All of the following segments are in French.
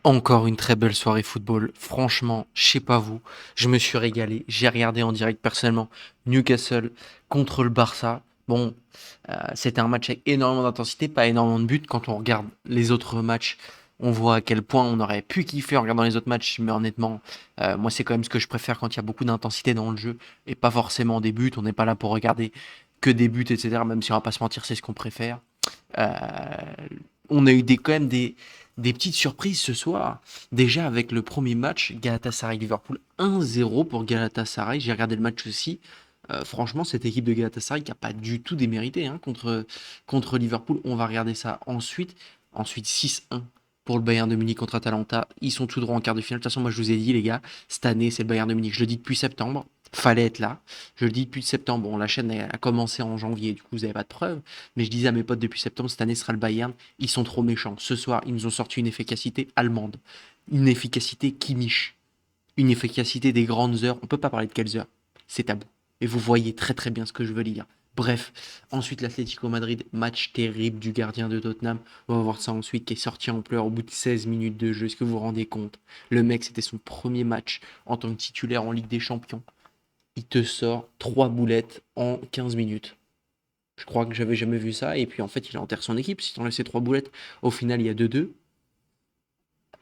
Encore une très belle soirée football. Franchement, je sais pas vous, je me suis régalé. J'ai regardé en direct personnellement Newcastle contre le Barça. Bon, c'était un match avec énormément d'intensité, pas énormément de buts. Quand on regarde les autres matchs, on voit à quel point on aurait pu kiffer en regardant les autres matchs. Mais honnêtement, moi c'est quand même ce que je préfère quand il y a beaucoup d'intensité dans le jeu et pas forcément des buts. On n'est pas là pour regarder que des buts, etc. Même si on va pas se mentir, c'est ce qu'on préfère. Euh, on a eu quand même des petites surprises ce soir. Déjà avec le premier match, Galatasaray-Liverpool 1-0 pour Galatasaray. J'ai regardé le match aussi. Franchement, cette équipe de Galatasaray qui n'a pas du tout démérité hein, contre Liverpool. On va regarder ça ensuite. Ensuite 6-1 pour le Bayern de Munich contre Atalanta. Ils sont tout droit en quart de finale. De toute façon, moi je vous ai dit les gars, cette année c'est le Bayern de Munich. Je le dis depuis septembre. Fallait être là. Je le dis depuis septembre. Bon, la chaîne a commencé en janvier, du coup vous n'avez pas de preuves. Mais je disais à mes potes depuis septembre, cette année sera le Bayern. Ils sont trop méchants. Ce soir, ils nous ont sorti une efficacité allemande. Une efficacité Kimmich. Une efficacité des grandes heures. On peut pas parler de quelles heures. C'est tabou. Et vous voyez très très bien ce que je veux dire. Bref, ensuite l'Atlético Madrid, match terrible du gardien de Tottenham. On va voir ça ensuite, qui est sorti en pleurs au bout de 16 minutes de jeu. Est-ce que vous vous rendez compte? Le mec, c'était son premier match en tant que titulaire en Ligue des Champions. Il te sort 3 boulettes en 15 minutes. Je crois que j'avais jamais vu ça. Et puis en fait, il enterre son équipe. Si tu enlèves ces 3 boulettes, au final, il y a 2-2.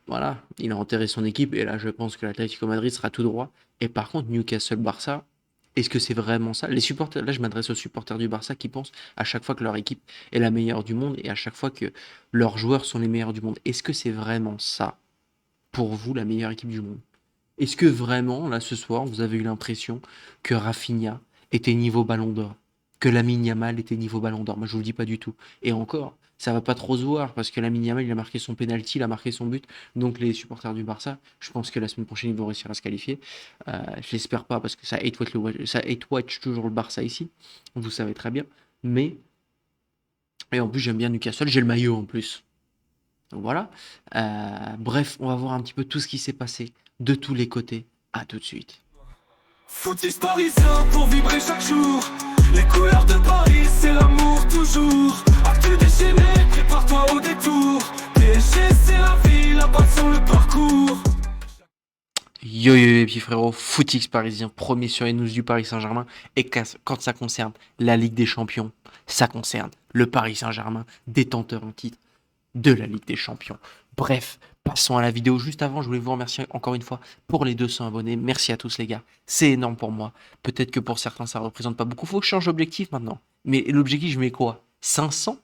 Voilà, il a enterré son équipe. Et là, je pense que l'Atlético Madrid sera tout droit. Et par contre, Newcastle-Barça, est-ce que c'est vraiment ça? Les supporters, là, je m'adresse aux supporters du Barça qui pensent à chaque fois que leur équipe est la meilleure du monde et à chaque fois que leurs joueurs sont les meilleurs du monde. Est-ce que c'est vraiment ça, pour vous, la meilleure équipe du monde? Est-ce que vraiment, là, ce soir, vous avez eu l'impression que Rafinha était niveau Ballon d'Or? Que Lamine Yamal était niveau Ballon d'Or? Moi, je vous le dis pas du tout. Et encore, ça va pas trop se voir parce que Lamine Yamal, il a marqué son penalty, il a marqué son but. Donc, les supporters du Barça, je pense que la semaine prochaine, ils vont réussir à se qualifier. Je l'espère pas parce que ça hate watch toujours le Barça ici. Vous savez très bien. Mais, et en plus, j'aime bien Newcastle, j'ai le maillot en plus. Donc voilà. Bref, on va voir un petit peu tout ce qui s'est passé de tous les côtés. À tout de suite. Footix parisien pour vibrer chaque jour. Les couleurs de Paris, c'est l'amour toujours. Actu déchaîné, prépare-toi au détour. PSG, c'est la vie, la passion, le parcours. Yo yo yo les petits frérots, Footix parisien, premier sur les news du Paris Saint-Germain. Et quand ça concerne la Ligue des Champions, ça concerne le Paris Saint-Germain, détenteur en titre de la Ligue des Champions. Bref, passons à la vidéo. Juste avant, je voulais vous remercier encore une fois pour les 200 abonnés. Merci à tous les gars, c'est énorme pour moi. Peut-être que pour certains ça représente pas beaucoup. Faut que je change d'objectif maintenant. Mais l'objectif, je mets quoi? 500?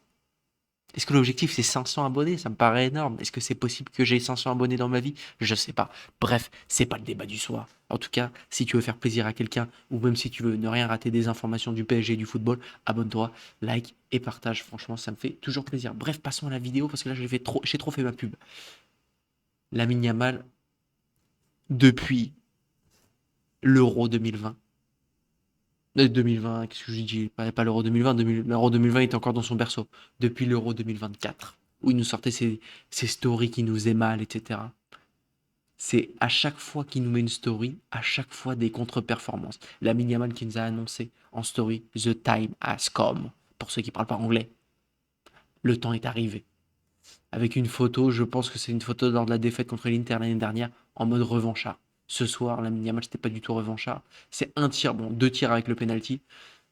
Est-ce que l'objectif c'est 500 abonnés? Ça me paraît énorme. Est-ce que c'est possible que j'ai 500 abonnés dans ma vie? Je sais pas. Bref, c'est pas le débat du soir. En tout cas, si tu veux faire plaisir à quelqu'un, ou même si tu veux ne rien rater des informations du PSG et du football, abonne-toi, like et partage. Franchement, ça me fait toujours plaisir. Bref, passons à la vidéo parce que là j'ai trop fait ma pub. Lamine Yamal, depuis l'Euro 2020. 2020, qu'est-ce que je dis? Pas l'Euro 2020, l'Euro 2020 était encore dans son berceau. Depuis l'Euro 2024, où il nous sortait ses stories qui nous faisaient mal, etc. C'est à chaque fois qu'il nous met une story, à chaque fois des contre-performances. Lamine Yamal qui nous a annoncé en story The time has come. Pour ceux qui parlent pas anglais, le temps est arrivé. Avec une photo, je pense que c'est une photo lors de la défaite contre l'Inter l'année dernière, en mode revanchard. Ce soir, Lamine Yamal, c'était pas du tout revanchard. C'est un tir, bon, 2 tirs avec le penalty.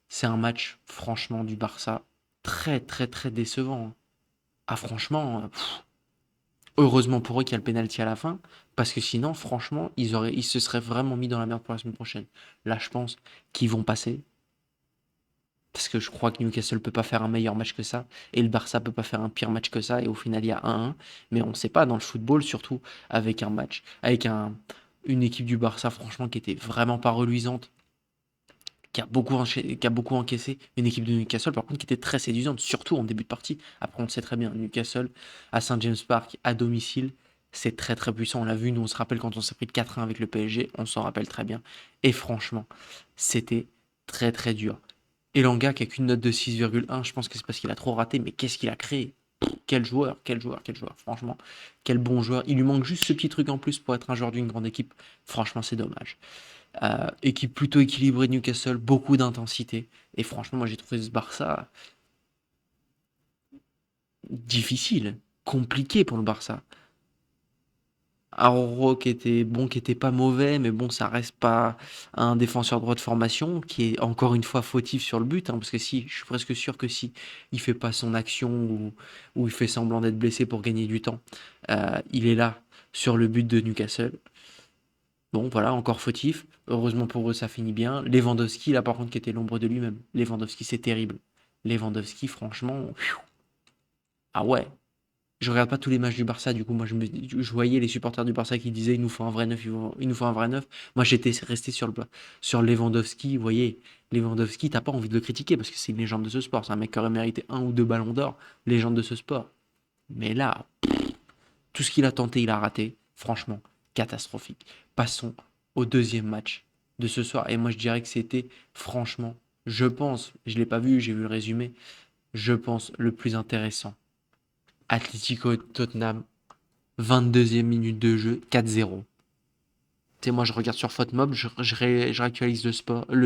C'est un match, franchement, du Barça très, très, très décevant, hein. Ah, franchement, heureusement pour eux qu'il y a le penalty à la fin, parce que sinon, franchement, ils se seraient vraiment mis dans la merde pour la semaine prochaine. Là, je pense qu'ils vont passer, parce que je crois que Newcastle peut pas faire un meilleur match que ça, et le Barça peut pas faire un pire match que ça, et au final, il y a 1-1. Mais on ne sait pas dans le football, surtout avec un match, une équipe du Barça, franchement, qui était vraiment pas reluisante, qui a beaucoup encaissé. Une équipe de Newcastle, par contre, qui était très séduisante, surtout en début de partie. Après, on le sait très bien, Newcastle, à Saint James Park, à domicile, c'est très très puissant. On l'a vu, nous, on se rappelle quand on s'est pris de 4-1 avec le PSG, on s'en rappelle très bien. Et franchement, c'était très très dur. Elanga, qui a qu'une note de 6,1, je pense que c'est parce qu'il a trop raté, mais qu'est-ce qu'il a créé? Quel joueur, quel joueur, quel joueur, franchement, quel bon joueur. Il lui manque juste ce petit truc en plus pour être un joueur d'une grande équipe. Franchement, c'est dommage. Équipe plutôt équilibrée de Newcastle, beaucoup d'intensité. Et franchement, moi j'ai trouvé ce Barça difficile, compliqué pour le Barça. Aroro qui était pas mauvais, mais bon, ça reste pas un défenseur droit de formation, qui est encore une fois fautif sur le but, hein, parce que si, je suis presque sûr que si il fait pas son action ou il fait semblant d'être blessé pour gagner du temps, il est là sur le but de Newcastle. Bon, voilà, encore fautif. Heureusement pour eux, ça finit bien. Lewandowski, là par contre, qui était l'ombre de lui-même. Lewandowski, c'est terrible. Lewandowski, franchement, ah ouais. Je regarde pas tous les matchs du Barça, du coup, moi, je voyais les supporters du Barça qui disaient, il nous faut un vrai neuf, il nous faut un vrai neuf. Moi, j'étais resté sur Lewandowski. Vous voyez, Lewandowski, t'as pas envie de le critiquer parce que c'est une légende de ce sport. C'est un mec qui aurait mérité un ou deux ballons d'or, légende de ce sport. Mais là, tout ce qu'il a tenté, il a raté. Franchement, catastrophique. Passons au deuxième match de ce soir. Et moi, je dirais que c'était, franchement, je pense, je l'ai pas vu, j'ai vu le résumé, je pense le plus intéressant. Atlético Tottenham, 22e minute de jeu, 4-0. Tu sais, moi, je regarde sur FotMob, je réactualise le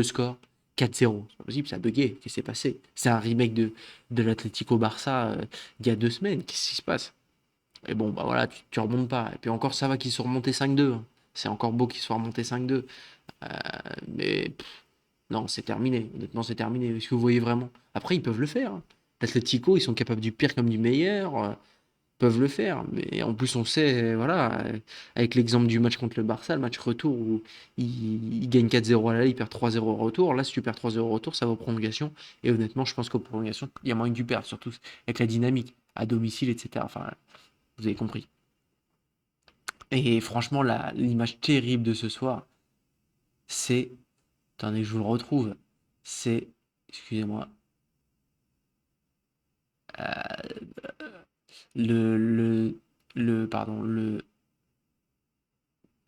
score, 4-0. C'est pas possible, ça a bugué. Qu'est-ce qui s'est passé? C'est un remake de l'Atlético Barça il y a 2 semaines. Qu'est-ce qui se passe? Et bon, bah voilà, tu remontes pas. Et puis encore, ça va qu'ils soient remontés 5-2, hein. C'est encore beau qu'ils soient remontés 5-2. Mais non, c'est terminé. Honnêtement, c'est terminé. Est-ce que vous voyez vraiment? Après, ils peuvent le faire, hein. L'Atlético, ils sont capables du pire comme du meilleur. Peuvent le faire. Mais en plus, on sait, voilà, avec l'exemple du match contre le Barça, le match retour où il gagne 4-0 à l'aller, il perd 3-0 au retour. Là, si tu perds 3-0 au retour, ça va aux prolongations. Et honnêtement, je pense qu'aux prolongations, il y a moyen que tu perds, surtout avec la dynamique, à domicile, etc. Enfin, vous avez compris. Et franchement, l'image terrible de ce soir, c'est. Attendez, je vous le retrouve. C'est. Excusez-moi. Le. Le. Pardon.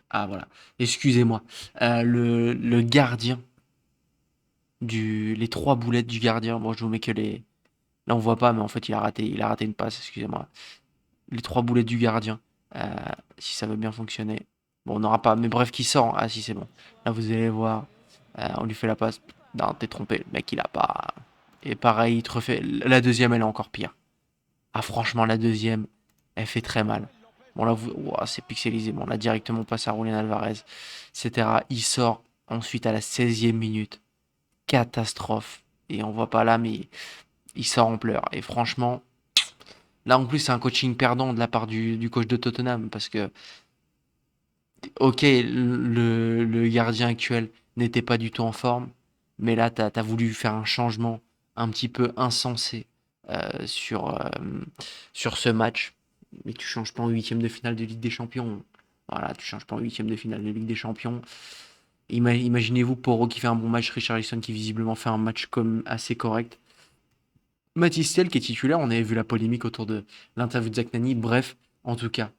Ah, voilà. Excusez-moi. Le gardien. Les trois boulettes du gardien. Bon, je vous mets que les. Là, on voit pas, mais en fait, il a raté une passe. Excusez-moi. Les trois boulettes du gardien. Euh, si ça veut bien fonctionner. Bon, on n'aura pas. Mais bref, qui sort. Ah, si, c'est bon. Là, vous allez voir. On lui fait la passe. Non, t'es trompé. Le mec, il a pas. Et pareil, il te refait. La deuxième, elle est encore pire. Ah, franchement, la deuxième, elle fait très mal. Bon, là, ouah, c'est pixelisé. Bon, là, directement, on passe à Julián Alvarez, etc. Il sort ensuite à la 16e minute. Catastrophe. Et on voit pas là, mais il sort en pleurs. Et franchement, là, en plus, c'est un coaching perdant de la part du coach de Tottenham. Parce que, ok, le gardien actuel n'était pas du tout en forme. Mais là, t'as voulu faire un changement un petit peu insensé sur ce match. Mais tu changes pas en huitième de finale de Ligue des Champions. Voilà, tu changes pas en huitième de finale de Ligue des Champions. Imaginez-vous Poro qui fait un bon match, Richarlison qui visiblement fait un match comme assez correct. Mathys Tel qui est titulaire, on avait vu la polémique autour de l'interview de Zach Nani. Bref, en tout cas,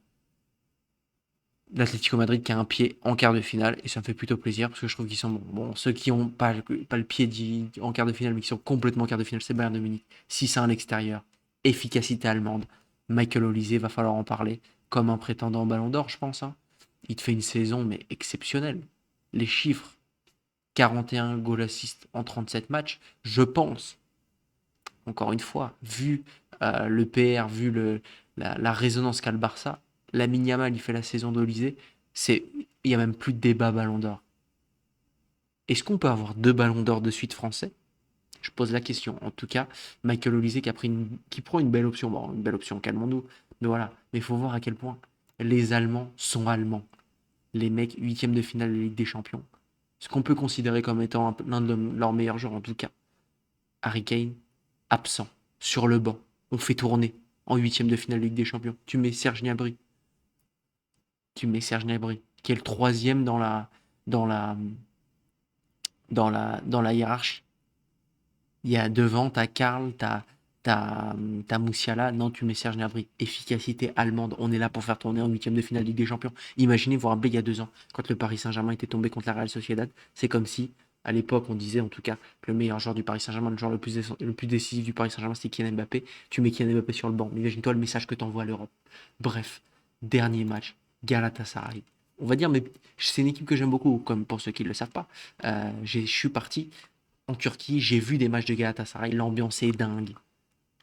l'Atlético Madrid qui a un pied en quart de finale et ça me fait plutôt plaisir parce que je trouve qu'ils sont bons. Bon, ceux qui n'ont pas le pied en quart de finale mais qui sont complètement en quart de finale, c'est Bayern de Munich. 6-1 à l'extérieur, efficacité allemande. Michael Olise, va falloir en parler comme un prétendant au Ballon d'Or, je pense, hein. Il te fait une saison mais exceptionnelle. Les chiffres, 41 goal assists en 37 matchs, je pense, encore une fois, vu le PR, vu la résonance qu'a le Barça, Lamine Yamal, il fait la saison d'Olysée, il n'y a même plus de débat Ballon d'Or. Est-ce qu'on peut avoir deux Ballons d'Or de suite français? Je pose la question. En tout cas, Michael Olise qui prend une belle option. Bon, une belle option, calmons-nous. Mais voilà. Mais il faut voir à quel point les Allemands sont allemands. Les mecs, huitième de finale de Ligue des Champions. Ce qu'on peut considérer comme étant l'un de leurs meilleurs joueurs, en tout cas. Harry Kane, absent, sur le banc. On fait tourner en huitième de finale de Ligue des Champions. Tu mets Serge Gnabry. Qui est le troisième dans la, dans la hiérarchie. Il y a devant, t'as Karl, t'as Moussiala. Non, tu mets Serge Gnabry. Efficacité allemande. On est là pour faire tourner en huitième de finale de Ligue des Champions. Imaginez vous rappeler il y a 2 ans, quand le Paris Saint-Germain était tombé contre la Real Sociedad. C'est comme si, à l'époque, on disait en tout cas que le meilleur joueur du Paris Saint-Germain, le joueur le plus décisif du Paris Saint-Germain, c'était Kylian Mbappé. Tu mets Kylian Mbappé sur le banc. Imagine-toi le message que t'envoies à l'Europe. Bref, dernier match, Galatasaray. On va dire, mais c'est une équipe que j'aime beaucoup, comme pour ceux qui ne le savent pas. Je suis parti en Turquie, j'ai vu des matchs de Galatasaray, l'ambiance est dingue.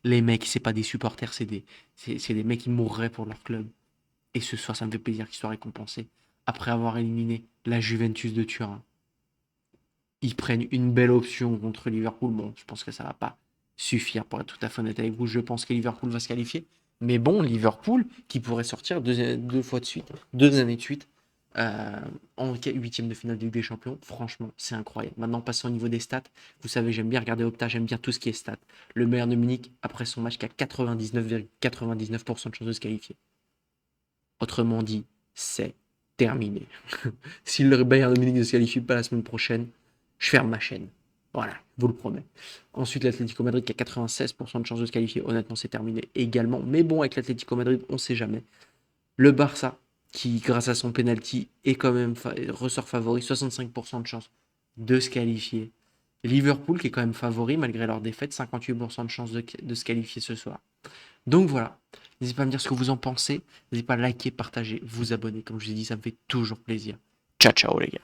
Les mecs, c'est pas des supporters, c'est des mecs qui mourraient pour leur club. Et ce soir, ça me fait plaisir qu'il soit récompensé. Après avoir éliminé la Juventus de Turin, ils prennent une belle option contre Liverpool. Bon, je pense que ça va pas suffire pour être tout à fait honnête avec vous. Je pense que Liverpool va se qualifier. Mais bon, Liverpool qui pourrait sortir deux fois de suite, 2 années de suite, en huitième de finale de Ligue des Champions. Franchement, c'est incroyable. Maintenant, passons au niveau des stats. Vous savez, j'aime bien regarder Opta, j'aime bien tout ce qui est stats. Le Bayern de Munich, après son match, qui a 99,99% de chances de se qualifier. Autrement dit, c'est terminé. Si le Bayern de Munich ne se qualifie pas la semaine prochaine, je ferme ma chaîne. Voilà, je vous le promets. Ensuite, l'Atlético Madrid qui a 96% de chances de se qualifier. Honnêtement, c'est terminé également. Mais bon, avec l'Atlético Madrid, on ne sait jamais. Le Barça, qui, grâce à son penalty, est quand même ressort favori. 65% de chances de se qualifier. Liverpool, qui est quand même favori, malgré leur défaite. 58% de chances de se qualifier ce soir. Donc voilà. N'hésitez pas à me dire ce que vous en pensez. N'hésitez pas à liker, partager, vous abonner. Comme je vous ai dit, ça me fait toujours plaisir. Ciao, ciao les gars.